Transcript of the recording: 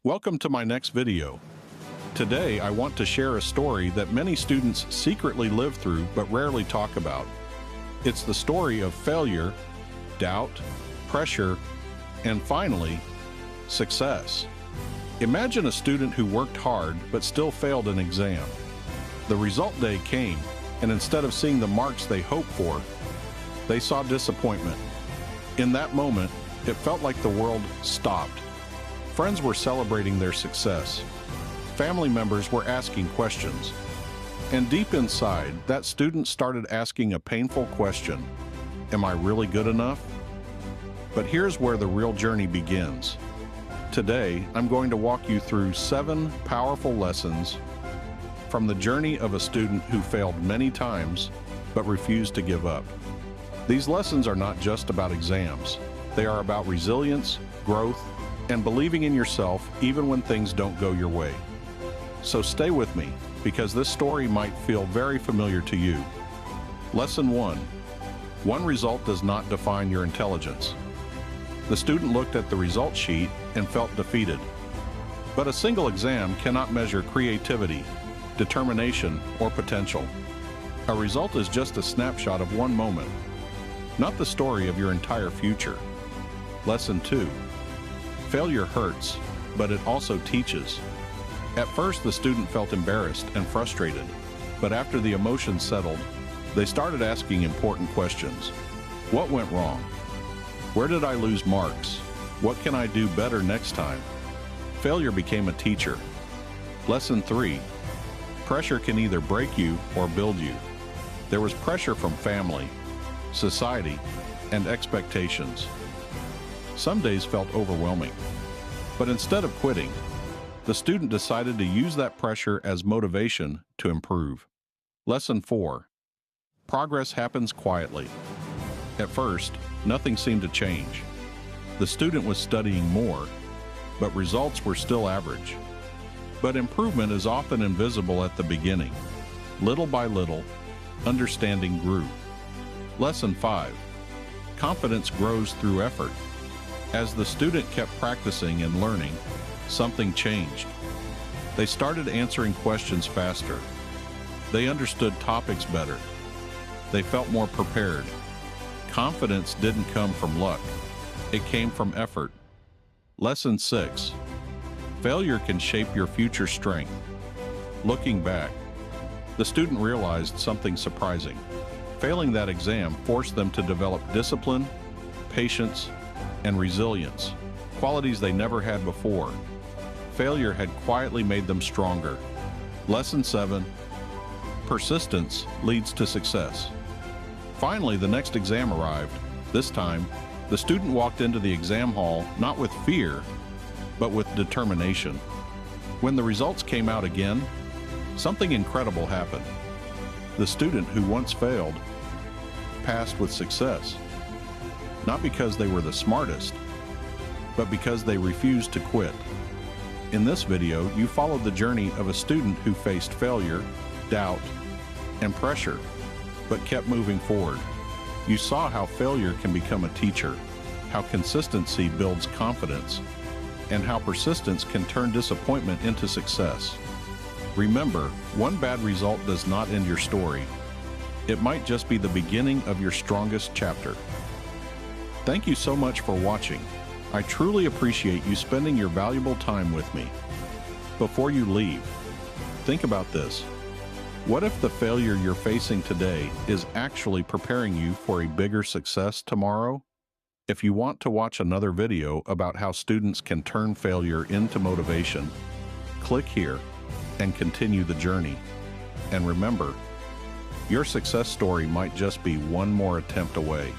Welcome to my next video. Today I want to share a story that many students secretly live through but rarely talk about. It's the story of failure, doubt, pressure, and finally, success. Imagine a student who worked hard but still failed an exam. The result day came, and instead of seeing the marks they hoped for, they saw disappointment. In that moment, it felt like the world stopped. Friends were celebrating their success. Family members were asking questions. And deep inside, that student started asking a painful question: am I really good enough? But here's where the real journey begins. Today, I'm going to walk you through 7 powerful lessons from the journey of a student who failed many times but refused to give up. These lessons are not just about exams. They are about resilience, growth, and believing in yourself even when things don't go your way. So stay with me, because this story might feel very familiar to you. Lesson 1. One result does not define your intelligence. The student looked at the result sheet and felt defeated. But a single exam cannot measure creativity, determination, or potential. A result is just a snapshot of one moment, not the story of your entire future. Lesson 2. Failure hurts, but it also teaches. At first, the student felt embarrassed and frustrated, but after the emotions settled, they started asking important questions. What went wrong? Where did I lose marks? What can I do better next time? Failure became a teacher. Lesson 3. Pressure can either break you or build you. There was pressure from family, society, and expectations. Some days felt overwhelming. But instead of quitting, the student decided to use that pressure as motivation to improve. Lesson 4. Progress happens quietly. At first, nothing seemed to change. The student was studying more, but results were still average. But improvement is often invisible at the beginning. Little by little, understanding grew. Lesson 5. Confidence grows through effort. As the student kept practicing and learning, something changed. They started answering questions faster. They understood topics better. They felt more prepared. Confidence didn't come from luck. It came from effort. Lesson 6. Failure can shape your future strength. Looking back, the student realized something surprising. Failing that exam forced them to develop discipline, patience, and resilience, qualities they never had before. Failure had quietly made them stronger. Lesson 7. Persistence leads to success. Finally, the next exam arrived. This time, the student walked into the exam hall not with fear, but with determination. When the results came out again, something incredible happened. The student who once failed passed with success. Not because they were the smartest, but because they refused to quit. In this video, you followed the journey of a student who faced failure, doubt, and pressure, but kept moving forward. You saw how failure can become a teacher, how consistency builds confidence, and how persistence can turn disappointment into success. Remember, one bad result does not end your story. It might just be the beginning of your strongest chapter. Thank you so much for watching. I truly appreciate you spending your valuable time with me. Before you leave, think about this. What if the failure you're facing today is actually preparing you for a bigger success tomorrow? If you want to watch another video about how students can turn failure into motivation, click here and continue the journey. And remember, your success story might just be one more attempt away.